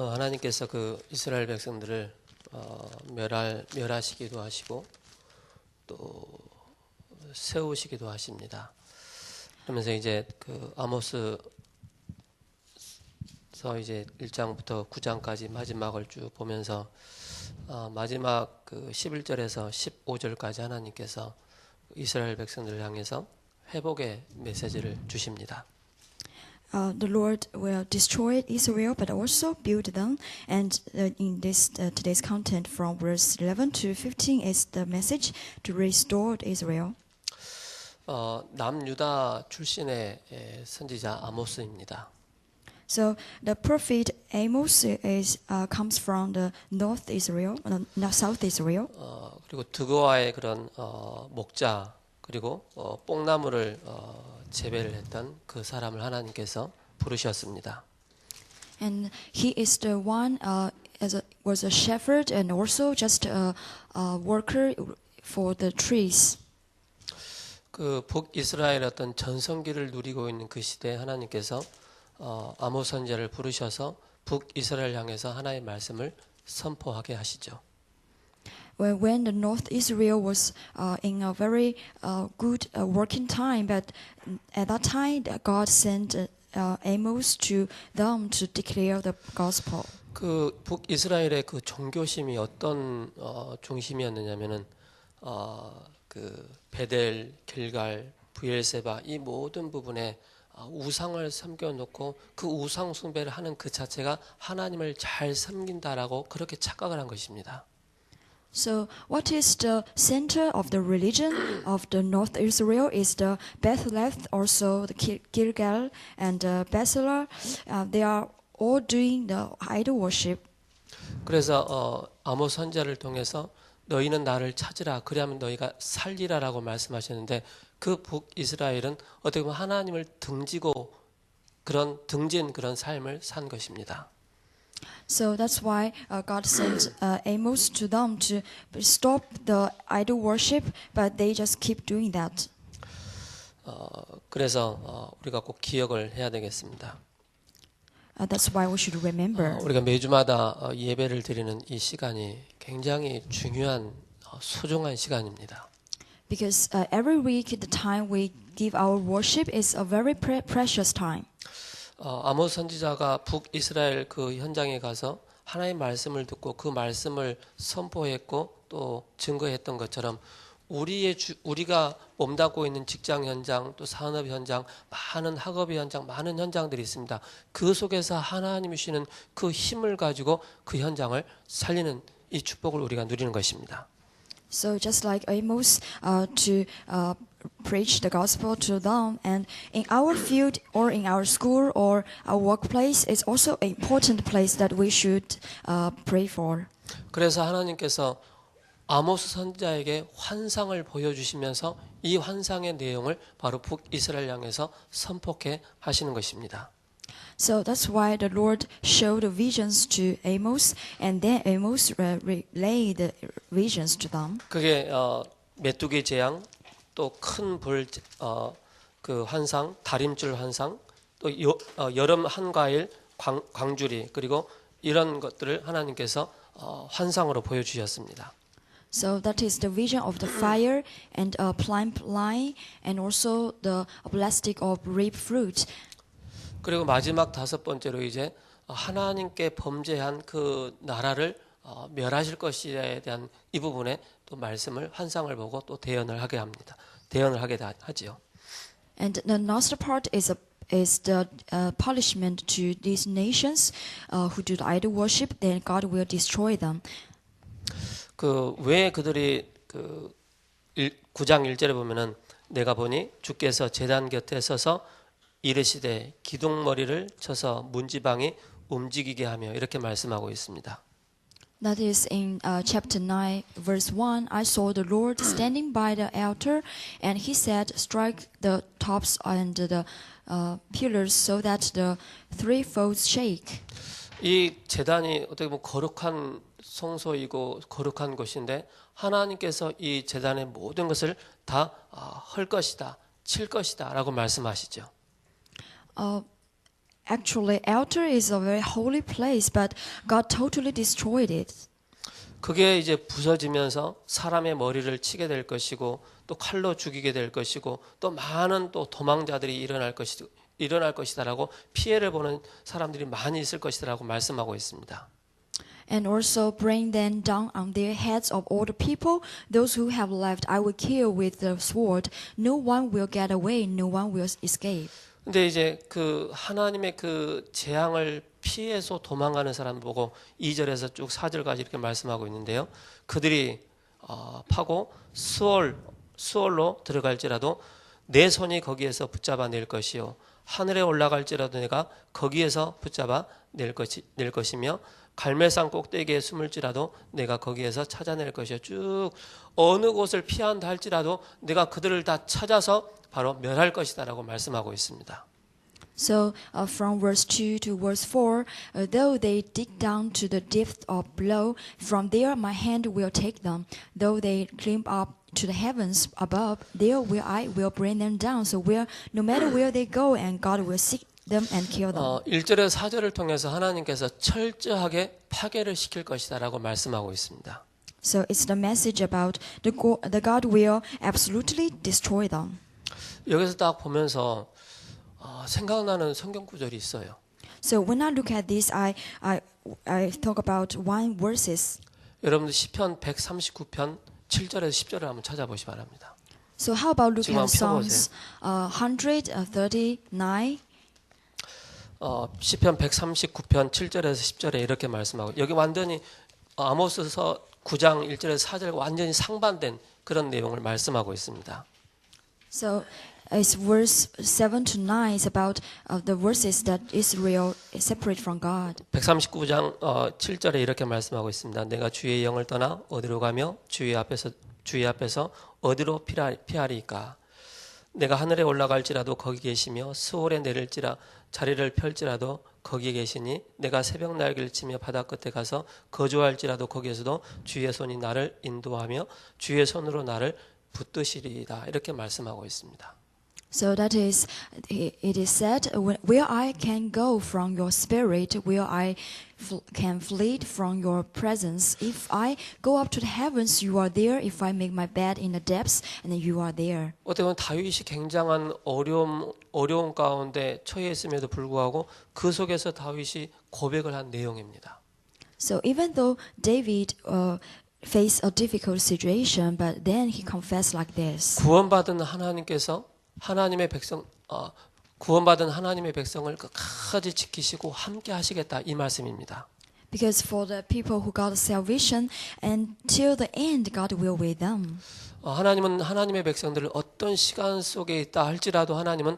하나님께서 그 이스라엘 백성들을 멸하시기도 하시고 또 세우시기도 하십니다. 그러면서 이제 그 아모스서 이제 1장부터 9장까지 마지막을 쭉 보면서 마지막 그 11절에서 15절까지 하나님께서 이스라엘 백성들을 향해서 회복의 메시지를 주십니다. The Lord will destroy Israel, but also build them. And in this today's content, from verse 11 to 15, is the message to restore Israel. 남유다 출신의 선지자 아모스입니다. So the prophet Amos comes from the North Israel, South Israel. 그리고 드고아의 그런 목자 그리고 뽕나무를 재배를 했던 그 사람을 하나님께서 부르셨습니다. And he is the one was a shepherd and also just a worker for the trees. 그 북이스라엘 어떤 전성기를 누리고 있는 그 시대에 하나님께서 아모스 선지자를 부르셔서 북이스라엘 향해서 하나님의 말씀을 선포하게 하시죠. When the North Israel was in a very good working time, but at that time God sent Amos to them to declare the gospel. 그 북이스라엘의 그 종교심이 어떤 중심이었느냐면은 그 베델, 길갈, 브엘세바 이 모든 부분에 우상을 섬겨놓고 그 우상 숭배를 하는 그 자체가 하나님을 잘 섬긴다라고 그렇게 착각을 한 것입니다. So what is the center of the religion of the North Israel is the Bethlehem, also the Gilgal and Bethel. They are all doing the idol worship. 그래서 아모스 선지자를 통해서 너희는 나를 찾으라 그리하면 너희가 살리라라고 말씀하셨는데 그 북이스라엘은 어떻게 보면 하나님을 등진 그런 삶을 산 것입니다. So that's why God sent Amos to them to stop the idol worship, but they just keep doing that. 그래서 우리가 꼭 기억을 해야 되겠습니다. That's why we should remember. 우리가 매주마다 예배를 드리는 이 시간이 굉장히 중요한 소중한 시간입니다. Because every week the time we give our worship is a very precious time. 아모스 선지자가 북이스라엘 그 현장에 가서 하나님의 말씀을 듣고 그 말씀을 선포했고 또 증거했던 것처럼 우리가 몸담고 있는 직장 현장 또 산업 현장 많은 학업의 현장 많은 현장들이 있습니다. 그 속에서 하나님이 주시는 그 힘을 가지고 그 현장을 살리는 이 축복을 우리가 누리는 것입니다. So just like Amos to preach the gospel to them, and in our field or in our school or our workplace is also an important place that we should pray for. 그래서 하나님께서 아모스 선지자에게 환상을 보여주시면서 이 환상의 내용을 바로 북이스라엘 향해서 선포케 하시는 것입니다. So that's why the Lord showed the visions to Amos, and then Amos relayed the visions to them. 그게 메뚜기 재앙, 또 큰 불 그 환상, 다림줄 환상, 또 여름 한가일 광주리 그리고 이런 것들을 하나님께서 환상으로 보여주셨습니다. So that is the vision of the fire and a plump line, and also the plastic of grape fruit. 그리고 마지막 다섯 번째로 이제 하나님께 범죄한 그 나라를 멸하실 것에 대한 이 부분에 또 말씀을 환상을 보고 또 대언을 하게 합니다. 대언을 하게 하지요. And the last part is the punishment to these nations who do the idol worship. Then God will destroy them. 그 왜 그들이 그 9장 1절에 보면은 내가 보니 주께서 제단 곁에 서서 이르시되 기둥머리를 쳐서 문지방이 움직이게 하며 이렇게 말씀하고 있습니다. That is in chapter 9, verse 1. I saw the Lord standing by the altar, and he said, strike the tops and the pillars so that the three folds shake. 이 제단이 어떻게 보면 거룩한 성소이고 거룩한 곳인데 하나님께서 이 제단의 모든 것을 다 헐 것이다, 칠 것이다 라고 말씀하시죠. actually, altar is a very holy place, but God totally destroyed it. 그게 이제 부서지면서 사람의 머리를 치게 될 것이고 또 칼로 죽이게 될 것이고 또 많은 또 도망자들이 일어날 것이다라고 피해를 보는 사람들이 많이 있을 것이다라고 말씀하고 있습니다. And also bring them down on their heads of all the people. Those who have left, I will kill with the sword. No one will get away. No one will escape. 근데 이제 그 하나님의 그 재앙을 피해서 도망가는 사람 보고 2절에서 쭉 4절까지 이렇게 말씀하고 있는데요. 그들이 파고 수월로 들어갈지라도 내 손이 거기에서 붙잡아 낼 것이요 하늘에 올라갈지라도 내가 거기에서 붙잡아 낼 것이며 갈멜산 꼭대기에 숨을지라도 내가 거기에서 찾아낼 것이요 쭉 어느 곳을 피한다 할지라도 내가 그들을 다 찾아서 바로 멸할 것이다라고 말씀하고 있습니다. So from verse 2 to verse 4, though they dig down to the depth of below, from there my hand will take them. Though they climb up to the heavens above, there will I will bring them down. So no matter where they go, and God will seek them and kill them. 1절에서 4절을 통해서 하나님께서 철저하게 파괴를 시킬 것이다라고 말씀하고 있습니다. So it's the message about the God will absolutely destroy them. 여기서 딱 보면서 생각나는 성경 구절이 있어요. So when I look at this, I talk about one verses. 여러분들 시편 139편 7절에서 10절을 한번 찾아보시 바랍니다. So how about look 지금 at 한번 Psalms 139? 시편 139편 7절에서 10절에 이렇게 말씀하고 여기 완전히 아모스서 9장 1절에서 4절 완전히 상반된 그런 내용을 말씀하고 있습니다. So it's verse 7 to 9 is about the verses that Israel is separate from God. 139장 7절에 이렇게 말씀하고 있습니다. 내가 주의 영을 떠나 어디로 가며 주의 앞에서 어디로 피하리까? 내가 하늘에 올라갈지라도 거기 계시며 수월에 내릴지라 자리를 펼지라도 거기에 계시니 내가 새벽 날개를 치며 바다 끝에 가서 거주할지라도 거기에서도 주의 손이 나를 인도하며 주의 손으로 나를 붙드시리이다. 이렇게 말씀하고 있습니다. So that is, it is said, where I can go from your spirit, where I can flee from your presence. If I go up to the heavens, you are there. If I make my bed in the depths, and then you are there. 어떻게 보면 다윗이 굉장한 어려움 가운데 처해 있음에도 불구하고 그 속에서 다윗이 고백을 한 내용입니다. So even though David faced a difficult situation, but then he confessed like this. 구원받은 하나님의 백성을 끝까지 지키시고 함께 하시겠다 이 말씀입니다. Because for the people who got salvation, until the end, God will with them. 하나님은 하나님의 백성들을 어떤 시간 속에 있다 할지라도 하나님은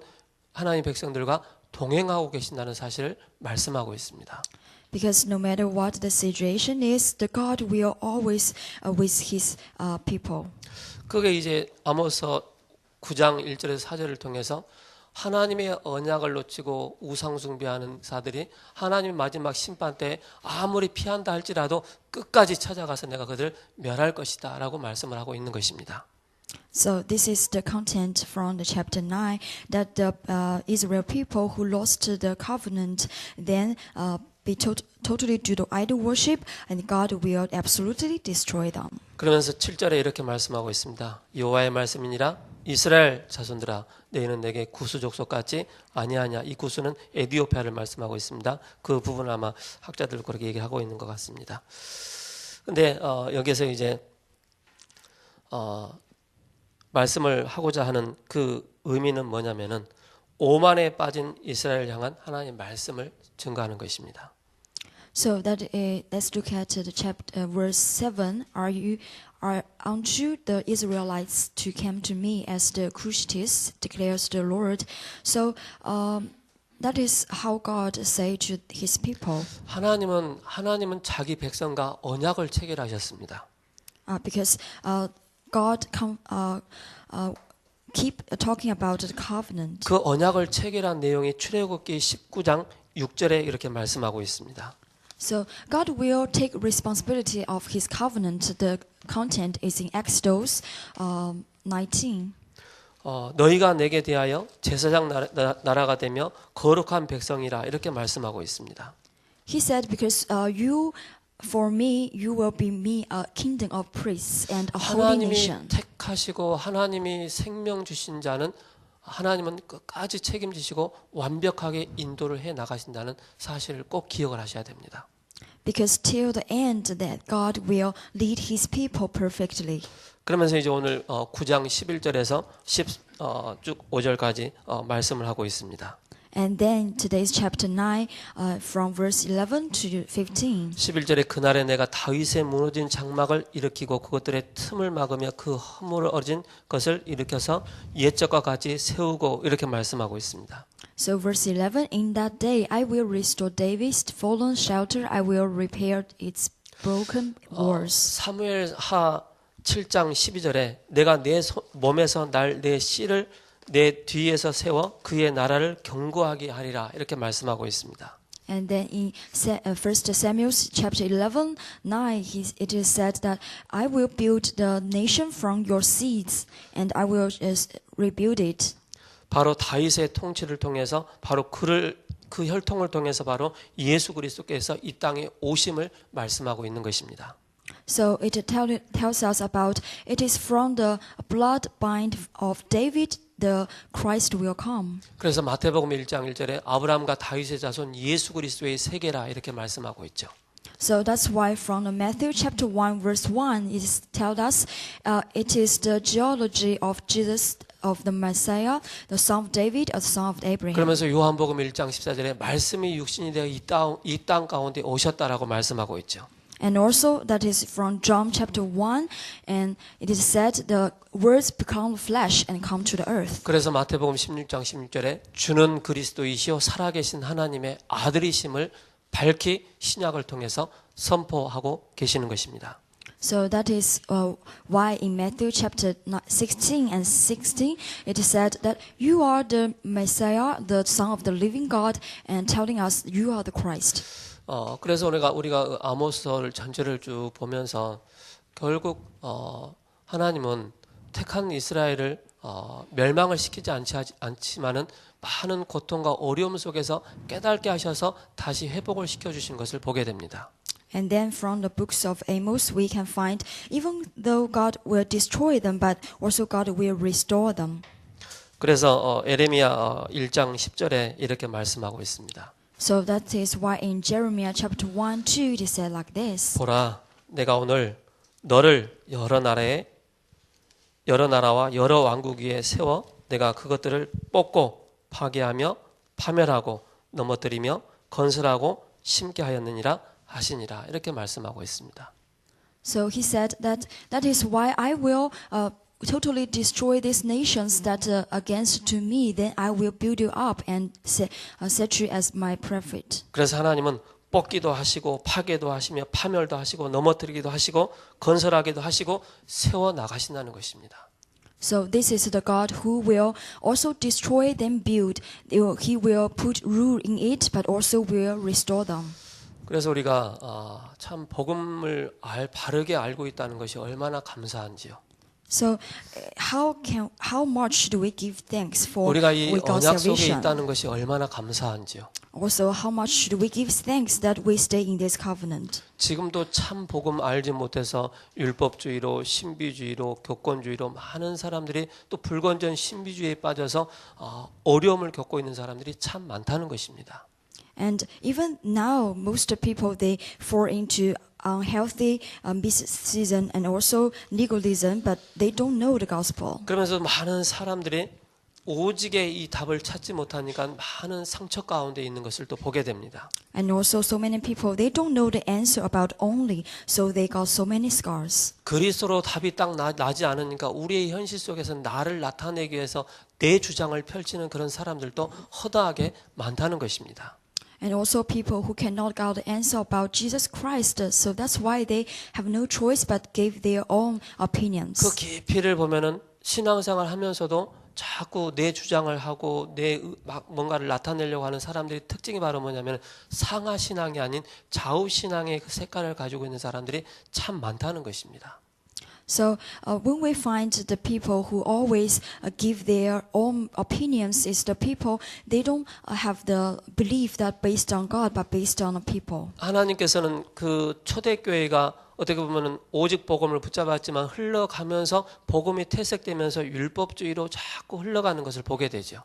하나님의 백성들과 동행하고 계신다는 사실을 말씀하고 있습니다. Because no matter what the situation is, the God will always with His people. 그게 이제 아모스 9장 1절에서 4절을 통해서 하나님의 언약을 놓치고 우상 숭배하는 자들이 하나님의 마지막 심판 때 아무리 피한다 할지라도 끝까지 찾아가서 내가 그들을 멸할 것이다 라고 말씀을 하고 있는 것입니다. So this is the content from the chapter 9 that the Israel people who lost the covenant then be totally do the idol worship and God will absolutely destroy them. 그러면서 7절에 이렇게 말씀하고 있습니다. 여호와의 말씀이니라 이스라엘 자손들아 너희는 내게 구수 족속 같지 아니하냐. 이 구수는 에디오피아를 말씀하고 있습니다. 그 부분은 아마 학자들 그렇게 얘기하고 있는 것 같습니다. 근데 여기서 이제 말씀을 하고자 하는 그 의미는 뭐냐면은 오만에 빠진 이스라엘 향한 하나님의 말씀을 증거하는 것입니다. So that let's look at the chapter verse 7. Aren't you the Israelites to come to me as the Cushites, declares the Lord. So that is how God say to His people. 하나님은 자기 백성과 언약을 체결하셨습니다. Because God keep talking about the covenant. 그 언약을 체결한 내용이 출애굽기 19장 6절에 이렇게 말씀하고 있습니다. So God will take responsibility of His covenant. The content is in Exodus 19. 너희가 내게 대하여 제사장 나라가 되며 거룩한 백성이라 이렇게 말씀하고 있습니다. He said, because you, for me, you will be me a kingdom of priests and a holy 하나님이 nation. 택하시고 하나님이 생명 주신 자는 하나님은 끝까지 책임지시고 완벽하게 인도를 해 나가신다는 사실을 꼭 기억을 하셔야 됩니다. Because till the end that God will lead his people perfectly. 그러면서 이제 오늘 9장 11절에서 쭉 5절까지 말씀을 하고 있습니다. And then today's chapter 9 from verse 11 to 15. 11절에 그날에 내가 다윗의 무너진 장막을 일으키고 그것들의 틈을 막으며 그 허물어진 것을 일으켜서 옛적과 같이 세우고 이렇게 말씀하고 있습니다. So verse 11, in that day I will restore David's fallen shelter, I will repair its broken walls. 사무엘하 7장 12절에 내가 내 몸에서 내 씨를 내 뒤에서 세워 그의 나라를 견고하게 하리라 이렇게 말씀하고 있습니다. And then in 1 Samuel chapter 11, 9, it is said that I will build the nation from your seeds and I will rebuild it. 바로 다윗의 통치를 통해서 바로 그 혈통을 통해서 바로 예수 그리스도께서 이 땅에 오심을 말씀하고 있는 것입니다. So it tells us about it is from the bloodline of David the Christ will come. 그래서 마태복음 1장 1절에 아브라함과 다윗의 자손 예수 그리스도의 세계라 이렇게 말씀하고 있죠. So that's why from the Matthew chapter 1 verse 1 it tells us it is the genealogy of Jesus of the Messiah, the son of David, the son of Abraham. 그러면서 요한복음 1장 14절에 말씀이 육신이 되어 이 땅 가운데 오셨다라고 말씀하고 있죠. And also that is from John chapter 1 and it is said the words become flesh and come to the earth. 그래서 마태복음 16장 16절에 주는 그리스도이시요 살아계신 하나님의 아들이심을 밝히 신약을 통해서 선포하고 계시는 것입니다. So that is why in Matthew chapter 16 and 16 it is said that you are the Messiah, the Son of the living God, and telling us you are the Christ. 그래서 우리가 아모스서를 전체를 쭉 보면서 결국 하나님은 택한 이스라엘을 멸망을 시키지 않지만은 많은 고통과 어려움 속에서 깨닫게 하셔서 다시 회복을 시켜주신 것을 보게 됩니다. And then from the books of Amos we can find even though God will destroy them, but also God will restore them. 그래서 에레미야 1장 10절에 이렇게 말씀하고 있습니다. So that is why in Jeremiah chapter 1, 2 it is said like this. 보라, 내가 오늘 너를 여러 나라와 여러 왕국 위에 세워 내가 그것들을 뽑고 파괴하며 파멸하고 넘어뜨리며 건설하고 심게 하였느니라 하시니라 이렇게 말씀하고 있습니다. So he said that is why I will totally destroy these nations that are against to me. Then I will build you up and set you as my prophet. 그래서 하나님은 뽑기도 하시고 파괴도 하시며 파멸도 하시고 넘어뜨리기도 하시고 건설하기도 하시고 세워 나가신다는 것입니다. So this is the God who will also destroy then build. He will put rule in it, but also will restore them. 그래서 우리가 참 복음을 바르게 알고 있다는 것이 얼마나 감사한지요. So how much do we give thanks for 우리가 이 God's 언약 속에 salvation? 있다는 것이 얼마나 감사한지요. Also, how much should we give thanks that we stay in this covenant? 지금도 참 복음 알지 못해서 율법주의로 신비주의로 교권주의로 많은 사람들이 또 불건전 신비주의에 빠져서 어려움을 겪고 있는 사람들이 참 많다는 것입니다. And even now, most people they fall into unhealthy mysticism and also legalism, but they don't know the gospel. 그러면서 많은 사람들이 오직의 이 답을 찾지 못하니까 많은 상처 가운데 있는 것을 또 보게 됩니다. And also, so many people they don't know the answer about only, so they got so many scars. 그리스도로 답이 딱 나지 않으니까 우리의 현실 속에서 나를 나타내기 위해서 내 주장을 펼치는 그런 사람들도 허다하게 많다는 것입니다. And also people who cannot get the answer about Jesus Christ, so that's why they have no choice but give their own opinions. 그 깊이를 보면은 신앙생활 하면서도 자꾸 내 주장을 하고 뭔가를 나타내려고 하는 사람들의 특징이 바로 뭐냐면 상하 신앙이 아닌 좌우 신앙의 그 색깔을 가지고 있는 사람들이 참 많다는 것입니다. So when we find the people who always give their own opinions, is the people they don't have the belief that based on God, but based on the people. 하나님께서는 그 초대교회가 어떻게 보면 오직 복음을 붙잡았지만 흘러가면서 복음이 퇴색되면서 율법주의로 자꾸 흘러가는 것을 보게 되죠.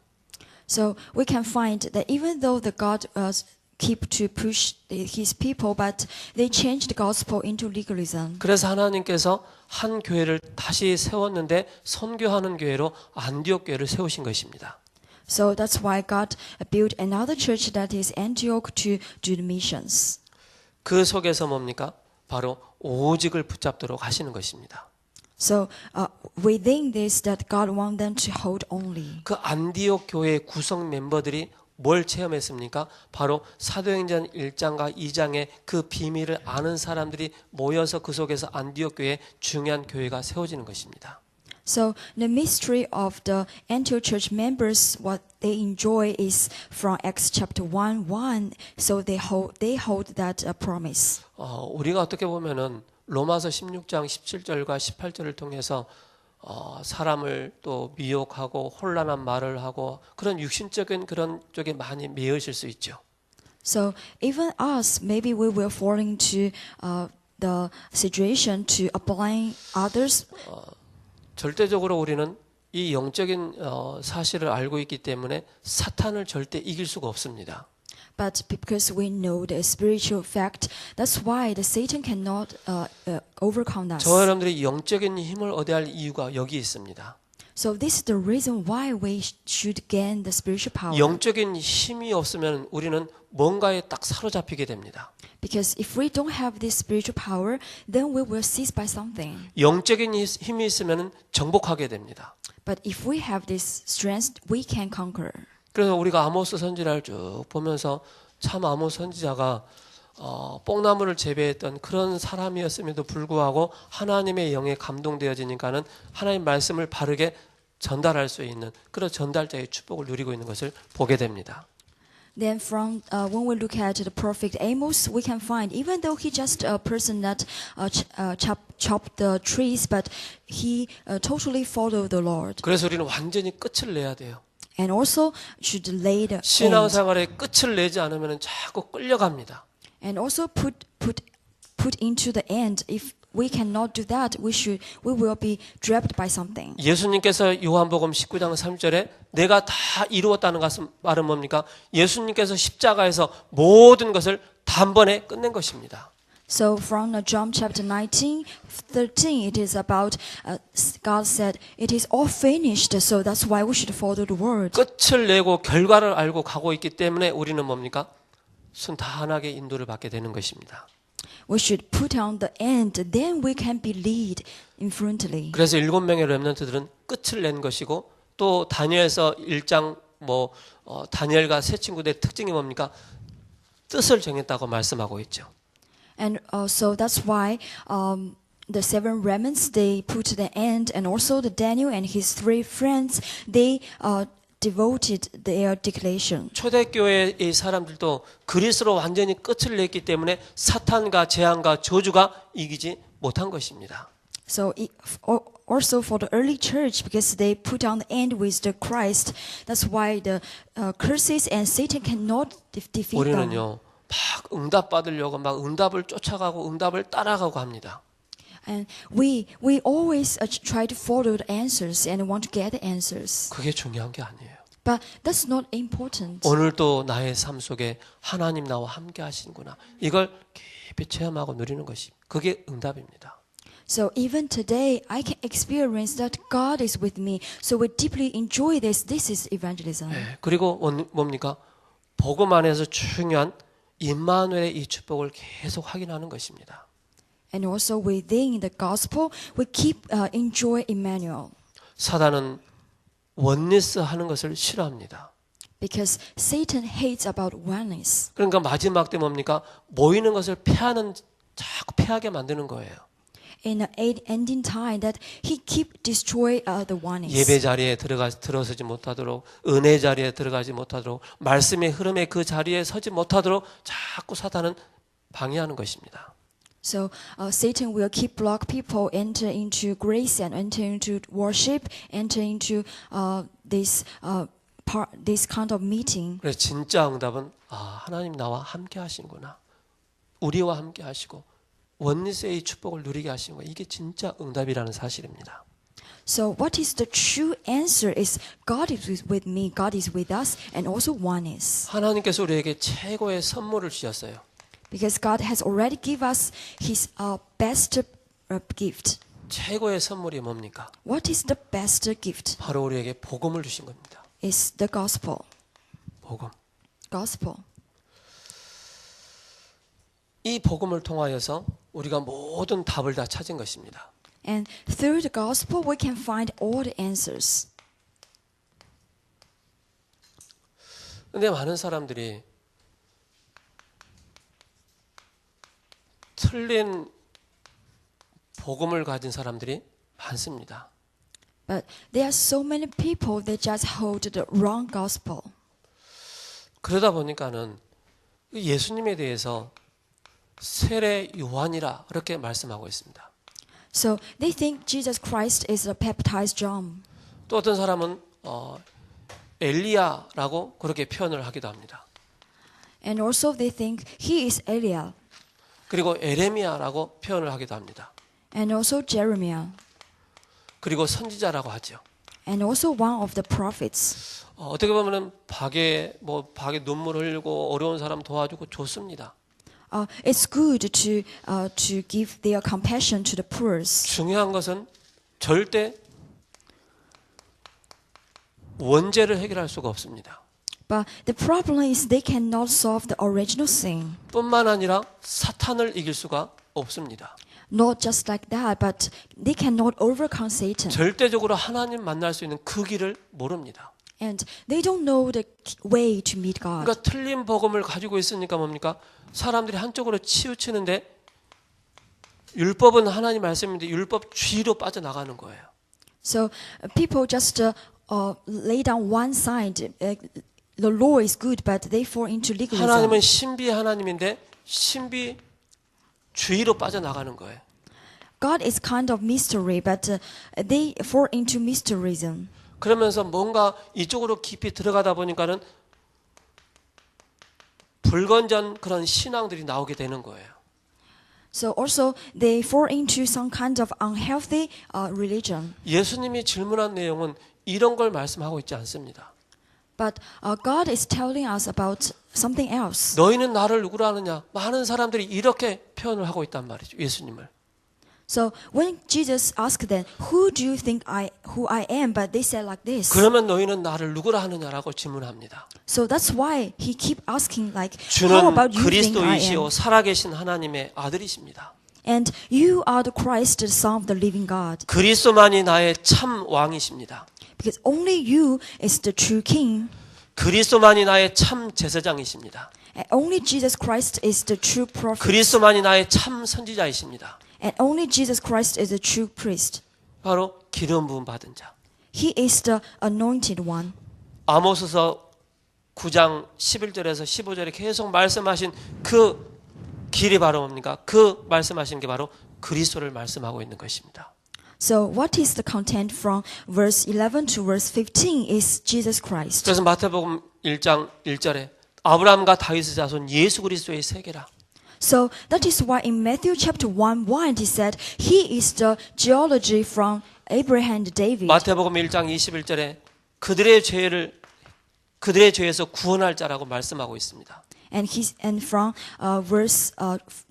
So we can find that even though the God keep to push his people, but they changed the gospel into legalism. 그래서 하나님께서 한 교회를 다시 세웠는데 선교하는 교회로 안디옥 교회를 세우신 것입니다. So that's why God built another church that is Antioch to do the missions. 그 속에서 뭡니까? 바로 오직을 붙잡도록 하시는 것입니다. So within this, that God wants them to hold only. 그 안디옥 교회의 구성 멤버들이 뭘 체험했습니까? 바로 사도행전 1장과 2장의 그 비밀을 아는 사람들이 모여서 그 속에서 안디옥 교회의 중요한 교회가 세워지는 것입니다. So the mystery of the Antioch church members, what they enjoy is from Acts chapter 1:1. So they hold that promise. 우리가 어떻게 보면은 로마서 16장 17절과 18절을 통해서 사람을 또 미혹하고 혼란한 말을 하고 그런 육신적인 그런 쪽에 많이 매여질 수 있죠. So even us, maybe we will fall into the situation to applying others. 절대적으로 우리는 이 영적인 사실을 알고 있기 때문에 사탄을 절대 이길 수가 없습니다. But because we know the spiritual fact, that's why the Satan cannot overcome us. 저와 여러분들이 영적인 힘을 얻어야 할 이유가 여기 있습니다. So this is the reason why we should gain the spiritual power. 영적인 힘이 없으면 우리는 뭔가에 딱 사로잡히게 됩니다. Because if we don't have this spiritual power, then we will seize by something. 영적인 힘이 있으면 정복하게 됩니다. But if we have this strength, we can conquer. 그래서 우리가 아모스 선지자를 쭉 보면서 참 아모스 선지자가 뽕나무를 재배했던 그런 사람이었음에도 불구하고 하나님의 영에 감동되어지니까는 하나님 말씀을 바르게 전달할 수 있는 그런 전달자의 축복을 누리고 있는 것을 보게 됩니다. Then from when we look at the prophet Amos, we can find even though he just a person that chopped the trees, but he totally followed the Lord. 그래서 우리는 완전히 끝을 내야 돼요. And also should lay the end. 신앙생활에 끝을 내지 않으면 자꾸 끌려갑니다. And also put into the end. If we cannot do that, we will be trapped by something. 예수님께서 요한복음 19장 3절에 내가 다 이루었다는 것은 말은 뭡니까? 예수님께서 십자가에서 모든 것을 단번에 끝낸 것입니다. So from John chapter 19:13, it is about God said, "It is all finished." So that's why we should follow the word. 끝을 내고 결과를 알고 가고 있기 때문에 우리는 뭡니까? 순탄하게 인도를 받게 되는 것입니다. We should put on the end, then we can be lead influently. 그래서 7명의 렘넌트들은 끝을 낸 것이고 또 다니엘서 1장 다니엘과 세 친구들의 특징이 뭡니까? 뜻을 정했다고 말씀하고 있죠. And so that's why the seven remnants they put the end, and also the Daniel and his three friends they devoted their declaration. 초대교회의 사람들도 그리스로 완전히 끝을 냈기 때문에 사탄과 재앙과 저주가 이기지 못한 것입니다. So also for the early church, because they put on the end with the Christ, that's why the curses and Satan cannot defeat them. 우리는요, 막 응답 받으려고 막 응답을 쫓아가고 응답을 따라가고 합니다. And we always try to follow the answers and want to get the answers. 그게 중요한 게 아니에요. But that's not important. 오늘도 나의 삶 속에 하나님 나와 함께 하시는구나. 이걸 깊이 체험하고 누리는 것이 그게 응답입니다. So even today, I can experience that God is with me. So we deeply enjoy this. This is evangelism. 네, 그리고 뭡니까? 복음 안에서 중요한 임마누엘의 이 축복을 계속 확인하는 것입니다. And also within the gospel, we keep enjoy Emmanuel. 사단은 원리스 하는 것을 싫어합니다. Because Satan hates about oneness. 그러니까 마지막 때 뭡니까? 모이는 것을 자꾸 패하게 만드는 거예요. In the ending time, that he keep destroy the oneness. 예배 자리에 들어서지 못하도록, 은혜 자리에 들어가지 못하도록, 말씀의 흐름의 그 자리에 서지 못하도록 자꾸 사단은 방해하는 것입니다. So Satan will keep block people enter into grace and enter into worship, enter into this kind of meeting. 그래서 진짜 응답은 하나님 나와 함께 하시는구나. 우리와 함께 하시고 원리스의 축복을 누리게 하시는 거예요. 이게 진짜 응답이라는 사실입니다. So what is the true answer is God is with me, God is with us, and also oneness. 하나님께서 우리에게 최고의 선물을 주셨어요. Because God has already given us His best gift. 최고의 선물이 뭡니까? What is the best gift? 바로 우리에게 복음을 주신 겁니다. It's the gospel. 복음. Gospel. 이 복음을 통하여서 우리가 모든 답을 다 찾은 것입니다. And through the gospel we can find all the answers. 근데 많은 사람들이 틀린 복음을 가진 사람들이 많습니다. But there are so many people that just hold the wrong gospel. 그러다 보니까는 예수님에 대해서 세례 요한이라 그렇게 말씀하고 있습니다. So they think Jesus Christ is a baptized John. 또 어떤 사람은 엘리야라고 그렇게 표현을 하기도 합니다. And also they think he is Eliah. 그리고 에레미야라고 표현을 하기도 합니다. And also Jeremiah. 그리고 선지자라고 하죠. And also one of the prophets. 어떻게 보면은 박에 눈물 흘리고 어려운 사람 도와주고 좋습니다. It's good to give their compassion to the poor. 중요한 것은 절대 원죄를 해결할 수가 없습니다. But the problem is they cannot solve the original sin. 뿐만 아니라 사탄을 이길 수가 없습니다. Not just like that, but they cannot overcome Satan. 절대적으로 하나님 만날 수 있는 그 길을 모릅니다. And they don't know the way to meet God. 그러니까 틀린 복음을 가지고 있으니까 뭡니까? 사람들이 한쪽으로 치우치는데 율법은 하나님 말씀인데 율법주의로 빠져나가는 거예요. So people just lay down one side. The law is good, but they fall into legalism. 하나님은 신비의 하나님인데 신비주의로 빠져나가는 거예요. God is kind of mystery, but they fall into mysterism. 그러면서 뭔가 이쪽으로 깊이 들어가다 보니까는 불건전 그런 신앙들이 나오게 되는 거예요. So also they fall into some kind of unhealthy religion. 예수님이 질문한 내용은 이런 걸 말씀하고 있지 않습니다. But God is telling us about something else. 너희는 나를 누구로 아느냐? 많은 사람들이 이렇게 표현을 하고 있단 말이죠. 예수님을. So when Jesus asked them, "Who do you think who I am?" But they said like this. 그러면 너희는 나를 누구로 하느냐라고 질문합니다. So that's why he keep asking like, "How 주는 about you think I am?" 그리스도이시오 살아계신 하나님의 아들이십니다. And you are the Christ, the Son of the living God. 그리스도만이 나의 참 왕이십니다. Because only you is the true King. 그리스도만이 나의 참 제사장이십니다. And only Jesus Christ is the true prophet. 그리스도만이 나의 참 선지자이십니다. And only Jesus Christ is the true priest. 바로 기름 부음 받은 자. He is the anointed one. 아모스서 9장 11절에서 15절에 계속 말씀하신 그 길이 바로 뭡니까? 그 말씀하신 게 바로 그리스도를 말씀하고 있는 것입니다. So what is the content from verse 11 to verse 15 is Jesus Christ. 그래서 마태복음 1장 1절에 아브라함과 다윗의 자손 예수 그리스도의 세계라. So that is why in Matthew chapter 1:1 he said he is the genealogy from Abraham and David. 마태복음 1장 21절에 그들의 죄에서 구원할 자라고 말씀하고 있습니다. And from verse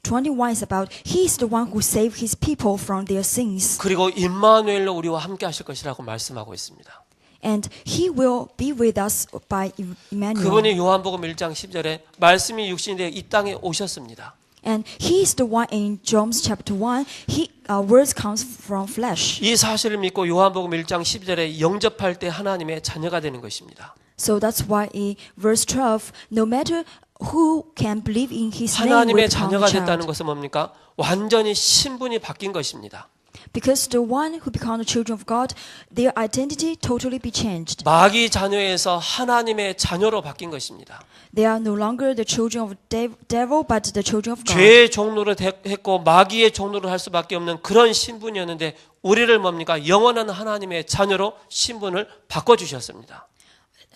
21 is about he is the one who saved his people from their sins. 그리고 임마누엘로 우리와 함께 하실 것이라고 말씀하고 있습니다. And he will be with us by Emmanuel. 그분이 요한복음 1장 10절에 말씀이 육신이 되어 이 땅에 오셨습니다. And he is the one in John chapter 1. He words comes from flesh. 이 사실을 믿고 요한복음 1장 12절에 영접할 때 하나님의 자녀가 되는 것입니다. So that's why in verse 12, no matter who can believe in his name will 하나님의 become 자녀가 a 됐다는 child. 것은 뭡니까? 완전히 신분이 바뀐 것입니다. Because the one who become the children of God, their identity totally be changed. 마귀 자녀에서 하나님의 자녀로 바뀐 것입니다. They are no longer the children of devil, but the children of God. 죄의 종로를 했고 마귀의 종로를 할 수밖에 없는 그런 신분이었는데 우리를 뭡니까? 영원한 하나님의 자녀로 신분을 바꿔주셨습니다.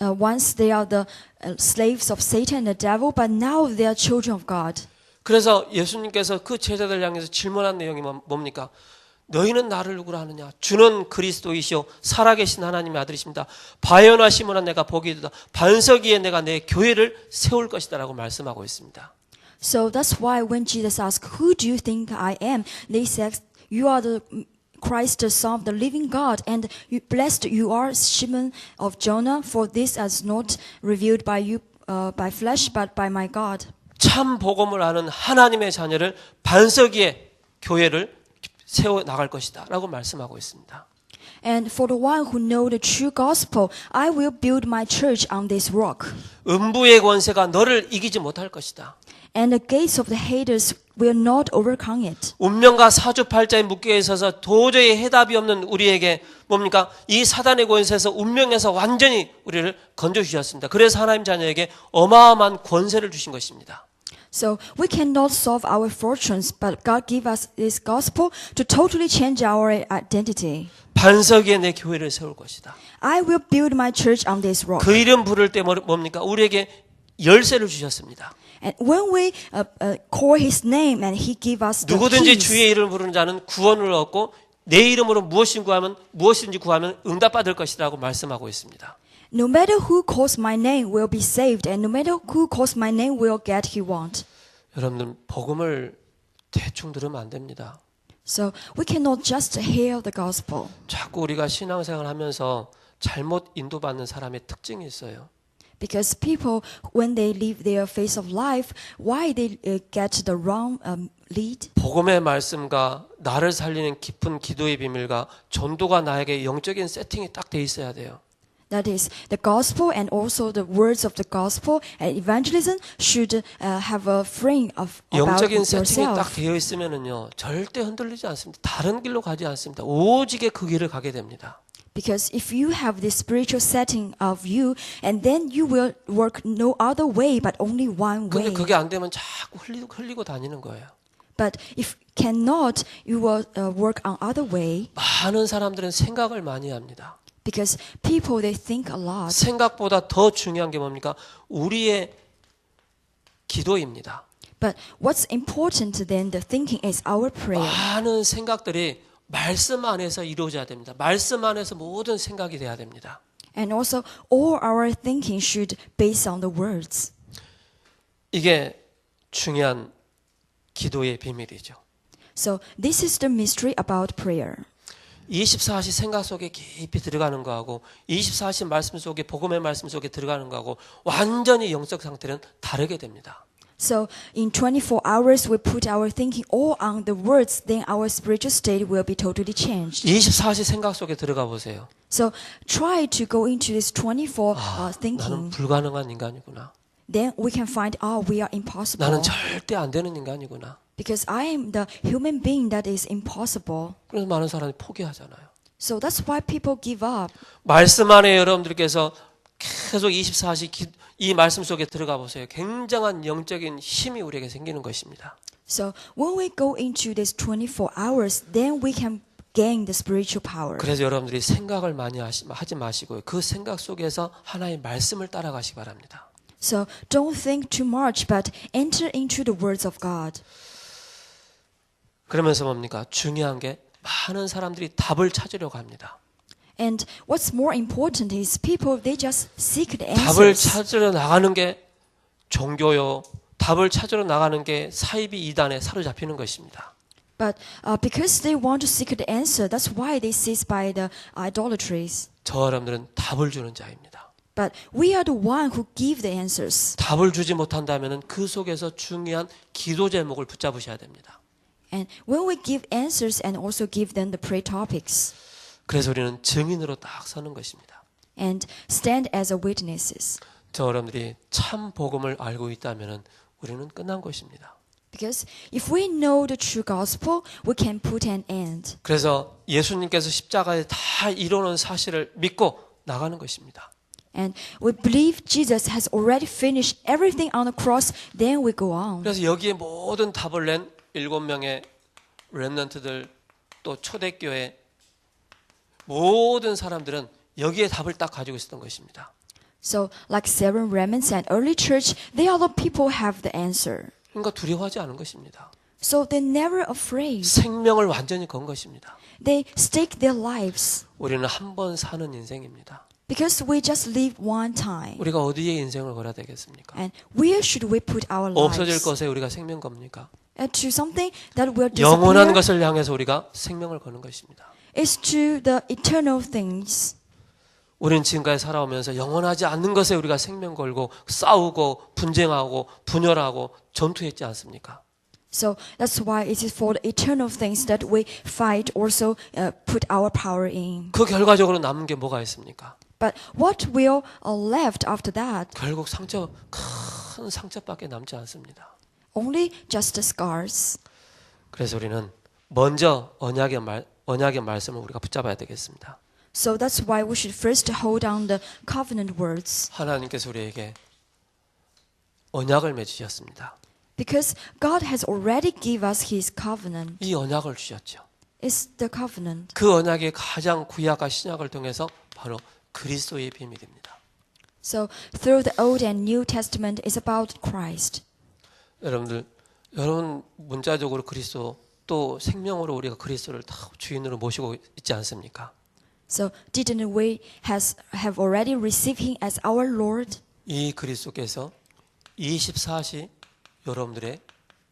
Once they are the slaves of Satan and the devil, but now they are children of God. 그래서 예수님께서 그 제자들 향해서 질문한 내용이 뭡니까? 너희는 나를 누구라 하느냐? 주는 그리스도이시오 살아계신 하나님의 아들이십니다. 바요나시므나 내가 복이 있도다. 반석 위에 내가 내 교회를 세울 것이다 라고 말씀하고 있습니다. So that's why when Jesus asked, "Who do you think I am?" they said, "You are the Christ, the Son of the living God, and blessed you are, Simon of Jonah, for this is not revealed by you by flesh, but by my God." 참 복음을 아는 하나님의 자녀를 반석 위에 교회를 세워 나갈 것이다 라고 말씀하고 있습니다. And for the one who know the true gospel, I will build my church on this rock. 음부의 권세가 너를 이기지 못할 것이다. And the gates of the haters will not overcome it. 운명과 사주팔자에 묶여 있어서 도저히 해답이 없는 우리에게 뭡니까? 이 사단의 권세에서 운명에서 완전히 우리를 건져 주셨습니다. 그래서 하나님 자녀에게 어마어마한 권세를 주신 것입니다. So we cannot solve our fortunes, but God give us this gospel to totally change our identity. 반석 위에 내 교회를 세울 것이다. I will build my church on this rock. 그 이름 부를 때 뭡니까? 우리에게 열쇠를 주셨습니다. And when we call His name, and He give us the 누구든지 keys. 주의 이름을 부르는 자는 구원을 얻고 내 이름으로 무엇이든지 구하면 응답받을 것이라고 말씀하고 있습니다. No matter who calls my name will be saved, and no matter who calls my name will get he want. 여러분들 복음을 대충 들으면 안 됩니다. So we cannot just hear the gospel. 자꾸 우리가 신앙생활을 하면서 잘못 인도받는 사람의 특징이 있어요. Because people, when they live their phase of life, why they get the wrong lead? 복음의 말씀과 나를 살리는 깊은 기도의 비밀과 전도가 나에게 영적인 세팅이 딱 돼 있어야 돼요. That is, the gospel and also the words of the gospel and evangelism should have a frame of about 영적인 세팅이 딱 yourself. 되어 있으면은요 절대 흔들리지 않습니다. 다른 길로 가지 않습니다. 오직에 그 길을 가게 됩니다. Because if you have this spiritual setting of you, and then you will work no other way but only one 근데 way. 그게 안 되면 자꾸 흘리고 다니는 거예요. But if cannot, you will work on other way. 많은 사람들은 생각을 많이 합니다. Because people they think a lot. 생각보다 더 중요한 게 뭡니까? 우리의 기도입니다. But what's important than the thinking is our prayer. 많은 생각들이 말씀 안에서 이루어져야 됩니다. 말씀 안에서 모든 생각이 돼야 됩니다. And also all our thinking should base on the words. 이게 중요한 기도의 비밀이죠. So this is the mystery about prayer. 24시 생각 속에 깊이 들어가는 거하고 24시 말씀 속에 복음의 말씀 속에 들어가는 거하고 완전히 영적 상태는 다르게 됩니다. So in 24 hours we put our thinking all on the words, then our spiritual state will be totally changed. 24시 생각 속에 들어가 보세요. So try to go into this 24 나는 thinking. 불가능한 인간이구나. Then we can find out we are impossible. 나는 절대 안 되는 인간이구나. Because I am the human being that is impossible. 그래서 많은 사람이 포기하잖아요. So that's why people give up. 말씀 안에 여러분들께서 계속 24시 이 말씀 속에 들어가 보세요. 굉장한 영적인 힘이 우리에게 생기는 것입니다. So when we go into this 24 hours, then we can gain the spiritual power. 그래서 여러분들이 생각을 많이 하지 마시고요. 그 생각 속에서 하나의 말씀을 따라가시기 바랍니다. So don't think too much, but enter into the words of God. 그러면서 뭡니까? 중요한 게 많은 사람들이 답을 찾으려고 합니다. And what's more important is people, they just seek the 답을 answers. 찾으러 나가는 게 종교요. 답을 찾으러 나가는 게 사이비 이단에 사로잡히는 것입니다. But because they want to seek the answer, that's why they seize by the idolatries. 저 여러분들은 답을 주는 자입니다. But we are the one who give the answers. 답을 주지 못한다면 그 속에서 중요한 기도 제목을 붙잡으셔야 됩니다. And when we give answers and also give them the prayer topics. 그래서 우리는 증인으로 딱 서는 것입니다. And stand as a witnesses. 저 여러분들이 참 복음을 알고 있다면 우리는 끝난 것입니다. Because if we know the true gospel, we can put an end. 그래서 예수님께서 십자가에 다 이루는 사실을 믿고 나가는 것입니다. And we believe Jesus has already finished everything on the cross, then we go on. 그래서 여기에 모든 답을 낸 7명의 렘넌트들 또 초대교회 모든 사람들은 여기에 답을 딱 가지고 있었던 것입니다. So, like seven remnants and early church, they are the people who have the answer. 그러니까 두려워하지 않은 것입니다. So they're never afraid. 생명을 완전히 건 것입니다. They stake their lives. 우리는 한 번 사는 인생입니다. Because we just live one time. 우리가 어디에 인생을 걸어야 되겠습니까? And where should we put our 없어질 lives? 것에 우리가 생명 겁니까? To something that will 영원한 disappear? 것을 향해서 우리가 생명을 거는 것입니다. It's to the eternal things. 우리는 지금까지 살아오면서 영원하지 않는 것에 우리가 생명 걸고 싸우고 분쟁하고 분열하고 전투했지 않습니까? So that's why it is for the eternal things that we fight, also put our power in. 그 결과적으로 남은 게 뭐가 있습니까? But what will left after that? 결국 큰 상처밖에 남지 않습니다. Only just the scars. 그래서 우리는 먼저 언약의 말씀을 우리가 붙잡아야 되겠습니다. So that's why we should first hold on the covenant words. 하나님께서 우리에게 언약을 맺으셨습니다. Because God has already given us His covenant. 이 언약을 주셨죠. It's the covenant. 그 언약의 가장 구약과 신약을 통해서 바로 그리스도의 비밀입니다. So through the Old and New Testament is about Christ. 여러분 문자적으로 그리스도 또 생명으로 우리가 그리스도를 다 주인으로 모시고 있지 않습니까? So didn't we have already received Him as our Lord? 이 그리스도께서 24시 여러분들의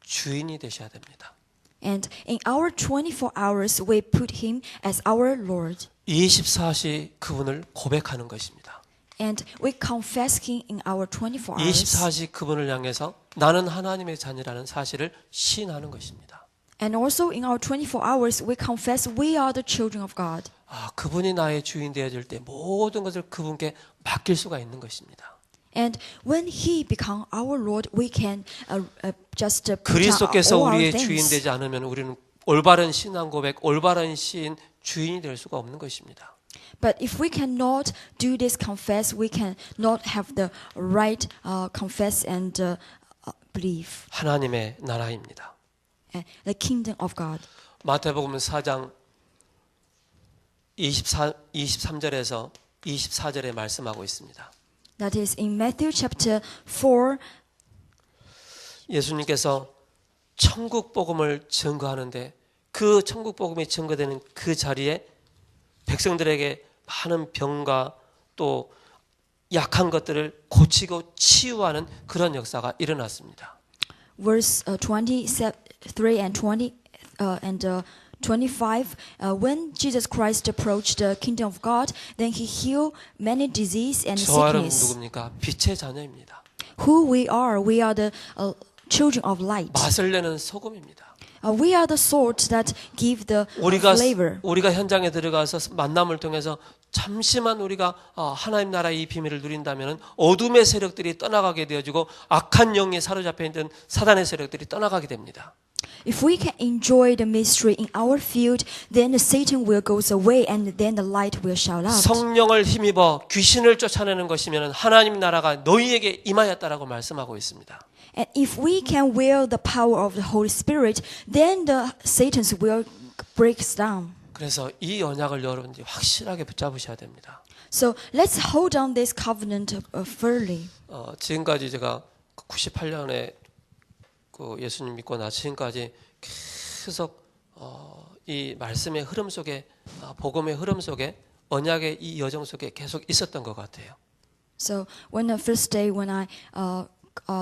주인이 되셔야 됩니다. And in our 24 hours we put Him as our Lord. 24시 그분을 고백하는 것입니다. And we confess Him in our 24 hours. 24시 그분을 향해서 나는 하나님의 자녀라는 사실을 시인하는 것입니다. And also in our 24 hours we confess we are the children of God. 그분이 나의 주인 되어질 때 모든 것을 그분께 맡길 수가 있는 것입니다. And when He become our Lord, we can just put 그리스도께서 all our 우리의 things. 주인 되지 않으면 우리는 올바른 신앙 고백, 올바른 시인 주인이 될 수가 없는 것입니다. But if we cannot do this confess, we cannot have the right confess and believe. 하나님의 나라입니다. The kingdom of God. 마태복음 4장 23절에서 24절에 말씀하고 있습니다. That is in Matthew chapter 4. 예수님께서 천국 복음을 증거하는데 그 천국 복음이 증거되는 그 자리에 백성들에게 많은 병과 또 약한 것들을 고치고 치유하는 그런 역사가 일어났습니다. Verse 23 and 25. When Jesus Christ approached the kingdom of God, then He healed many disease and 저와 여러분 sickness. 누굽니까? 빛의 자녀입니다. Who we are the children of light. 맛을 내는 소금입니다. We are the salt that give the flavor. 우리가 현장에 들어가서 만남을 통해서 잠시만 우리가 하나님 나라의 이 비밀을 누린다면 어둠의 세력들이 떠나가게 되어지고 악한 영에 사로잡혀 있는 사단의 세력들이 떠나가게 됩니다. If we can enjoy the mystery in our field, then the Satan will go away and then the light will shout out. 성령을 힘입어 귀신을 쫓아내는 것이면 하나님 나라가 너희에게 임하였다라고 말씀하고 있습니다. And if we can wield the power of the Holy Spirit, then the Satan's will breaks down. 그래서 이 언약을 여러분들이 확실하게 붙잡으셔야 됩니다. So let's hold on this covenant firmly. 지금까지 제가 98년에 그 예수님 믿고 나 지금까지 계속 이 말씀의 흐름 속에 복음의 흐름 속에 언약의 이 여정 속에 계속 있었던 것 같아요. So when the first day when I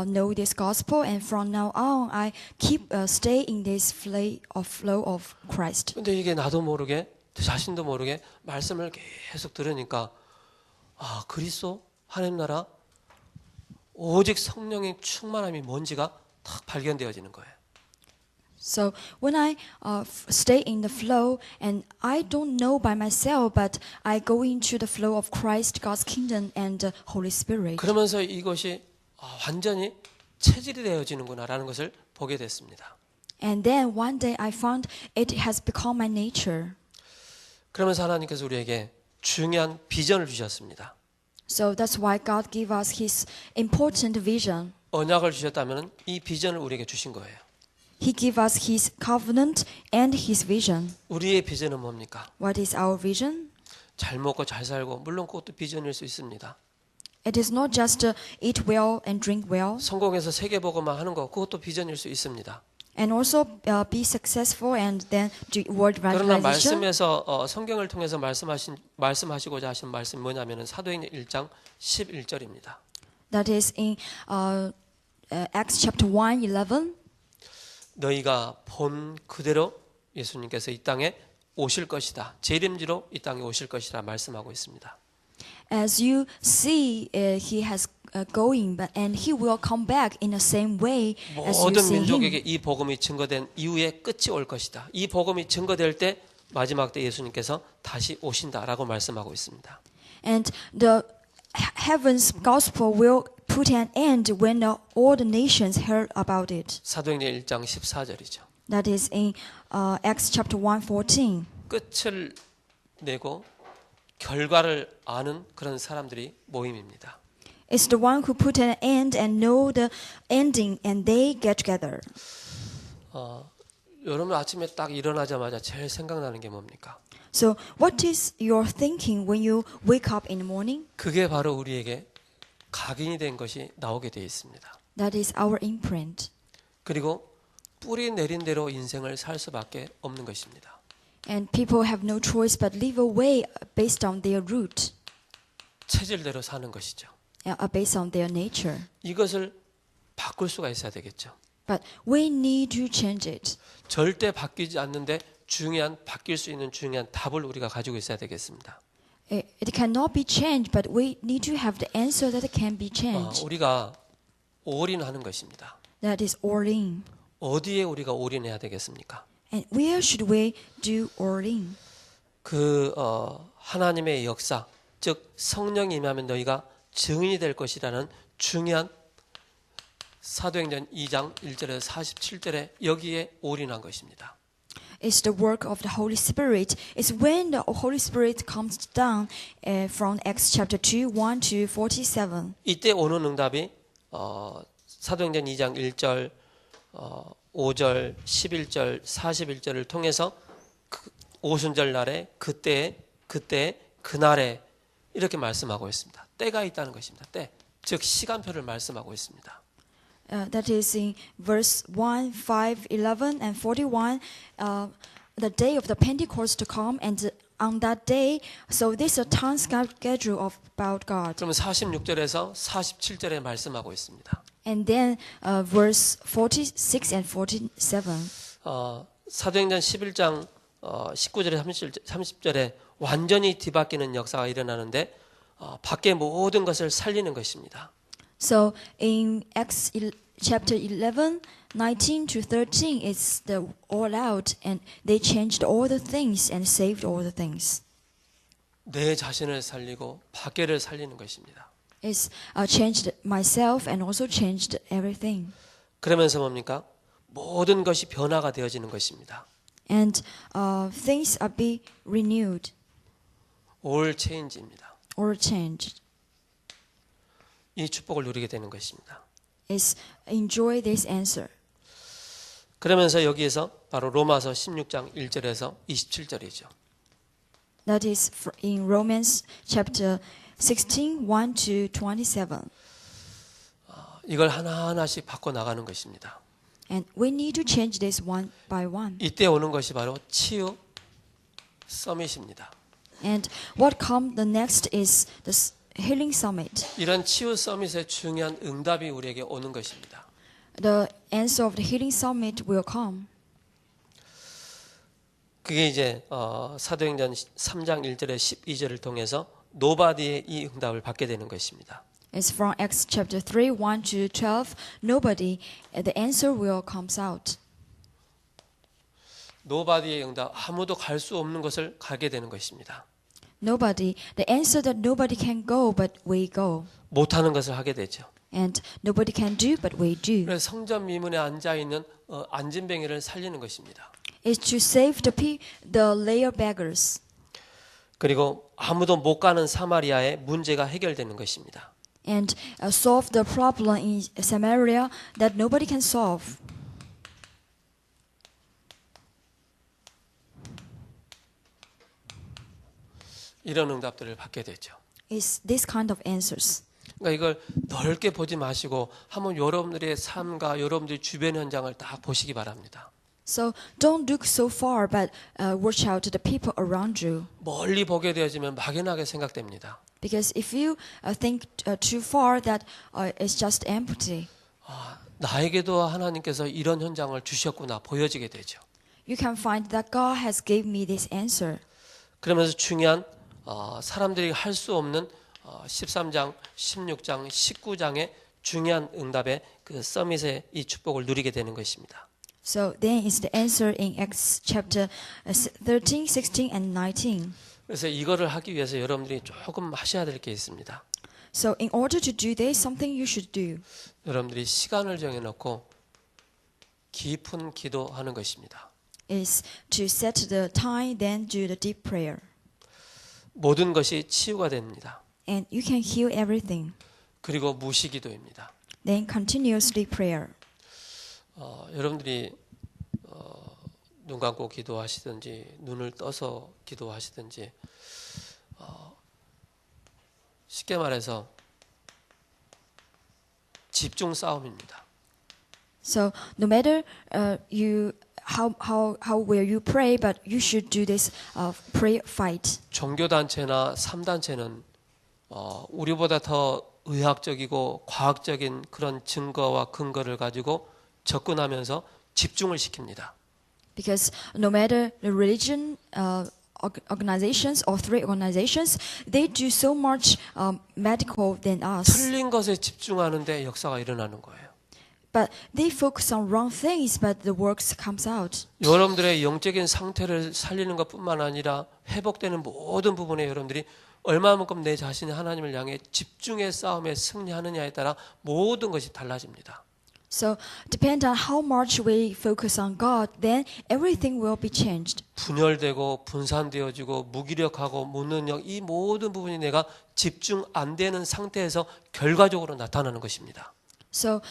know this gospel, and from now on I keep stay in this flow of Christ. 근데 이게 나도 모르게 자신도 모르게 말씀을 계속 들으니까 그리스도 하나님 나라 오직 성령의 충만함이 뭔지가 딱 발견되어지는 거예요. So when I stay in the flow, and I don't know by myself, but I go into the flow of Christ, God's kingdom, and the Holy Spirit. 그러면서 이것이 완전히 체질이 되어지는구나라는 것을 보게 됐습니다. And then one day I found it has become my nature. 그러면서 하나님께서 우리에게 중요한 비전을 주셨습니다. So that's why God gave us His important vision. 언약을 주셨다면 이 비전을 우리에게 주신 거예요. He gave us His covenant and His vision. 우리의 비전은 뭡니까? What is our vision? 잘 먹고 잘 살고, 물론 그것도 비전일 수 있습니다. It is not just eat well and drink well, 성공해서 세계복음화 하는 거, 그것도 비전일 수 있습니다. and also be successful and then do world 그러나 evangelization. 말씀에서 성경을 통해서 말씀하시고자 하신 말씀이 뭐냐면은 사도행전 1장 11절입니다. That is in Acts chapter 1:11. 너희가 본 그대로 예수님께서 이 땅에 오실 것이다. 재림지로 이 땅에 오실 것이라 말씀하고 있습니다. As you see, He has going, and He will come back in the same way as you 모든 see 민족에게 Him. 이 복음이 증거된 이후에 끝이 올 것이다. 이 복음이 증거될 때 마지막 때 예수님께서 다시 오신다라고 말씀하고 있습니다. And the heaven's gospel will put an end when all the nations heard about it. 사도행전 1장 14절이죠. That is in Acts chapter 1:14. 끝을 내고 결과를 아는 그런 사람들이 모임입니다. It's the one who put an end and know the ending, and they get together. 여러분 아침에 딱 일어나자마자 제일 생각나는 게 뭡니까? So, what is your thinking when you wake up in the morning? 그게 바로 우리에게 각인이 된 것이 나오게 되어 있습니다. That is our imprint. 그리고 뿌리 내린 대로 인생을 살 수밖에 없는 것입니다. And people have no choice but live away based on their root, 체질대로 사는 것이죠. based on their nature. 이것을 바꿀 수가 있어야 되겠죠. But we need to change it. 절대 바뀌지 않는데 바뀔 수 있는 중요한 답을 우리가 가지고 있어야 되겠습니다. It cannot be changed, but we need to have the answer that can be changed. 우리가 올인하는 것입니다. That is all in. 어디에 우리가 올인해야 되겠습니까? And where should we do all in? 하나님의 역사, 즉 성령이 임하면 너희가 증인이 될 것이라는 중요한 사도행전 2장 1절에서 47절에 여기에 올인한 것입니다. It's the work of the Holy Spirit. It's when the Holy Spirit comes down from Acts chapter 2, 1 to 47. 이때 오는 응답이 사도행전 2장 1절, 5절, 11절, 41절을 통해서 오순절 날에 그때 그날에 이렇게 말씀하고 있습니다. 때가 있다는 것입니다. 때, 즉 시간표를 말씀하고 있습니다. That is in verse 1, 5, 11, and 41. The day of the Pentecost to come, and on that day, so this is a time schedule about God. 그러면 46절에서 47절에 말씀하고 있습니다. And then verse 46 and 47. 사도행전 11장 19절에 30절에 완전히 뒤바뀌는 역사가 일어나는데 밖의 모든 것을 살리는 것입니다. So in Acts chapter 11, 19 to 13, it's the all out, and they changed all the things and saved all the things. 내 자신을 살리고 밖에를 살리는 것입니다. It's changed myself and also changed everything. 그러면서 뭡니까? 모든 것이 변화가 되어지는 것입니다. And things are be renewed all change입니다. or changed. 이 축복을 누리게 되는 것입니다. Is enjoy this answer. 그러면서 여기에서 바로 로마서 16장 1절에서 27절이죠. That is in Romans chapter 16, 1 to 27. 이걸 하나하나씩 바꿔 나가는 것입니다. And we need to change this one by one. 이때 오는 것이 바로 치유 서밋입니다. And what comes the next is the healing summit. 이런 치유 서밋의 중요한 응답이 우리에게 오는 것입니다. The answer of the healing summit will come. 그게 이제 사도행전 3장 1절에 12절을 통해서 노바디의 이 응답을 받게 되는 것입니다. It's from Acts chapter 3, 1 to 12. Nobody, the answer will comes out. 노바디의 응답, 아무도 갈 수 없는 것을 가게 되는 것입니다. Nobody, the answer that nobody can go, but we go. 못하는 것을 하게 되죠. and nobody can do, but we do. 그래서 성전 미문에 앉아 있는 안진뱅이를 살리는 것입니다. It's to save the layer beggars. 그리고 아무도 못 가는 사마리아의 문제가 해결되는 것입니다. And solve the problem in Samaria that nobody can solve. 이런 응답들을 받게 되죠. It's this kind of answers. 그러니까 이걸 넓게 보지 마시고 한번 여러분들의 삶과 여러분들의 주변 현장을 딱 보시기 바랍니다. So don't look so far, but watch out to the people around you. 멀리 보게 되어지면 막연하게 생각됩니다. Because if you think too far, that it's just empty. 나에게도 하나님께서 이런 현장을 주셨구나 보여지게 되죠. You can find that God has gave me this answer. 그러면서 중요한 사람들이 할 수 없는 13장, 16장, 19장의 중요한 응답의 그 서밋의 이 축복을 누리게 되는 것입니다. So then is the answer in Acts chapter 13, 16, and 19. 그래서 이거를 하기 위해서 여러분들이 조금 하셔야 될 게 있습니다. So in order to do this, something you should do 여러분들이 시간을 정해놓고 깊은 기도하는 것입니다. is to set the time, then do the deep prayer. 모든 것이 치유가 됩니다. And you can heal everything. 그리고 무시기도입니다. Then continuously prayer. 여러분들이 눈 감고 기도하시든지 눈을 떠서 기도하시든지 쉽게 말해서 집중 싸움입니다. So no matter how well you pray, but you should do this prayer fight. 종교 단체나 3단체는 우리보다 더 의학적이고 과학적인 그런 증거와 근거를 가지고 접근하면서 집중을 시킵니다. Because no matter the religion, organizations or three organizations, they do so much medical than us. 틀린 것에 집중하는데 역사가 일어나는 거예요. But they focus on wrong things, but the works comes out. 여러분들의 영적인 상태를 살리는 것뿐만 아니라 회복되는 모든 부분에 여러분들이 얼마만큼 내 자신이 하나님을 향해 집중의 싸움에 승리하느냐에 따라 모든 것이 달라집니다. So depend on how much we focus on God, then everything will be changed. 분열되고 분산되어지고 무기력하고 무능력 이 모든 부분이 내가 집중 안 되는 상태에서 결과적으로 나타나는 것입니다. So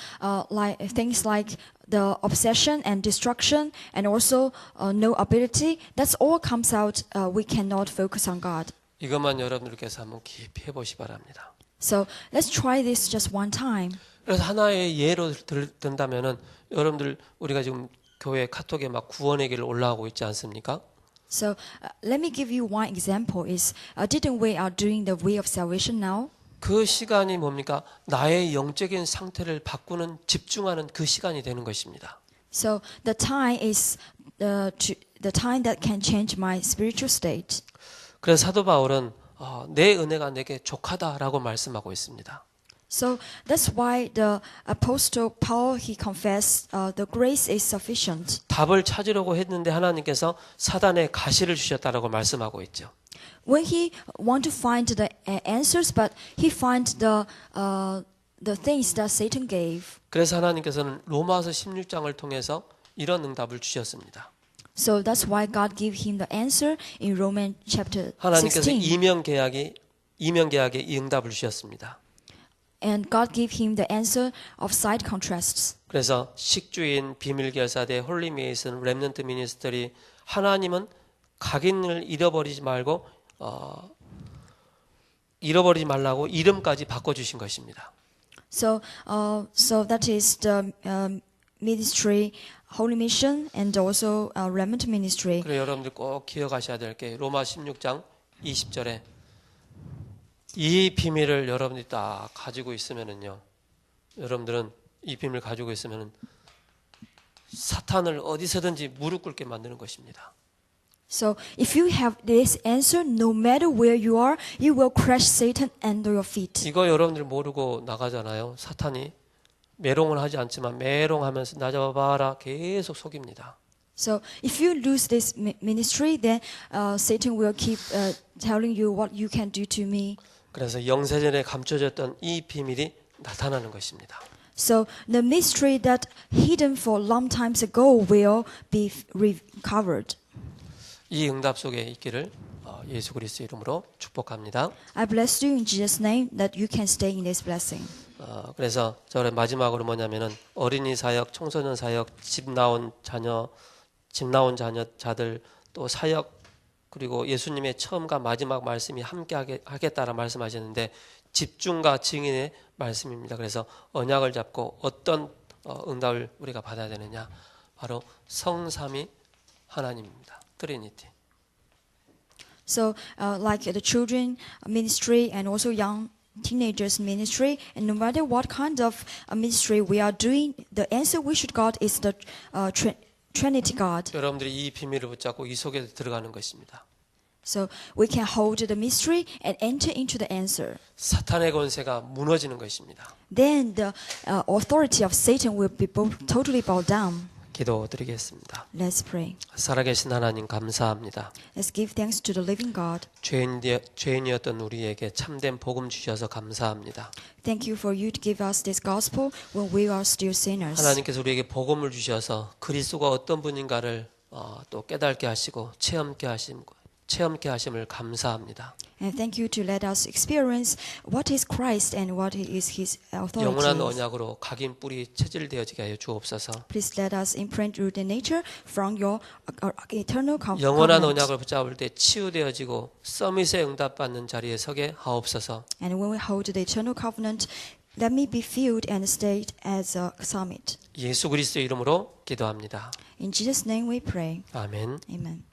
things like the obsession and destruction and also no ability, that's all comes out. We cannot focus on God. 이것만 여러분들께서 한번 깊이 해보시 바랍니다. So let's try this just one time. 그래서 하나의 예로 든다면은 여러분들 우리가 지금 교회 카톡에 막 구원의 길을 올라가고 있지 않습니까? So let me give you one example. Is didn't we are doing the way of salvation now? 그 시간이 뭡니까? 나의 영적인 상태를 바꾸는 집중하는 그 시간이 되는 것입니다. So the time is the time that can change my spiritual state. 그래서 사도 바울은 내 은혜가 내게 족하다라고 말씀하고 있습니다. So that's why the apostle Paul he confessed the grace is sufficient. 답을 찾으려고 했는데 하나님께서 사단의 가시를 주셨다라고 말씀하고 있죠. When he want to find the answers, but he find the things that Satan gave. 그래서 하나님께서는 로마서 16장을 통해서 이런 응답을 주셨습니다. So that's why God gave him the answer in Romans chapter 하나님께서 16. 이명계약에 이 응답을 주셨습니다. And God gave him the answer of side contrasts. 그래서 식주인, 비밀결사대, 홀리메이슨, 렘넌트 미니스터리 하나님은 각인을 잃어버리지 말고 잃어버리지 말라고 이름까지 바꿔주신 것입니다. So that is the ministry, Holy Mission, and also Remnant Ministry. 그래 여러분들 꼭 기억하셔야 될 게 로마 16장 20절에 이 비밀을 여러분들이 딱 가지고 있으면은요, 여러분들은 이 비밀을 가지고 있으면은 사탄을 어디서든지 무릎 꿇게 만드는 것입니다. So if you have this answer, no matter where you are, you will crush Satan under your feet. 이거 여러분들 모르고 나가잖아요. 사탄이 메롱을 하지 않지만 메롱하면서 나 잡아봐라 계속 속입니다. So if you lose this ministry, then Satan will keep telling you what you can do to me. 그래서 영세전에 감춰졌던 이 비밀이 나타나는 것입니다. So the mystery that hidden for long times ago will be recovered. 이 응답 속에 있기를 예수 그리스도 이름으로 축복합니다. I bless you in Jesus' name that you can stay in this blessing. 그래서 저를 마지막으로 뭐냐면은 어린이 사역, 청소년 사역, 집 나온 자녀들 또 사역 그리고 예수님의 처음과 마지막 말씀이 함께 하겠다라 말씀하셨는데 집중과 증인의 말씀입니다. 그래서 언약을 잡고 어떤 응답을 우리가 받아야 되느냐? 바로 성삼위 하나님입니다. 트리니티. So like the children ministry and also young teenagers ministry, and no matter what kind of ministry we are doing, the answer we should got is the Trinity God. 여러분들이 이 비밀을 붙잡고 이 속에 들어가는 것입니다. So we can hold the mystery and enter into the answer. 사탄의 권세가 무너지는 것입니다. Then the authority of Satan will be totally bowed down. 기도드리겠습니다. Let's pray. 살아계신 하나님 감사합니다. Let's give thanks to the living God. 죄인이었던 우리에게 참된 복음 주셔서 감사합니다. Thank you for you to give us this gospel when we are still sinners. 하나님께서 우리에게 복음을 주셔서 그리스도가 어떤 분인가를 또 깨닫게 하시고 체험케 하심을 감사합니다. And thank you to let us experience what is Christ and what is His 영원한 authority. 언약으로 각인 뿌리 체질되어지게 하여 주옵소서. Please let us imprint root in nature from your eternal 영원한 covenant. 언약을 붙잡을 때 치유되어지고 서밋에 응답받는 자리에 서게 하옵소서. And when we hold the eternal covenant, let me be filled and stayed as a summit. 예수 그리스도 이름으로 기도합니다. In Jesus' name we pray. 아멘. Amen.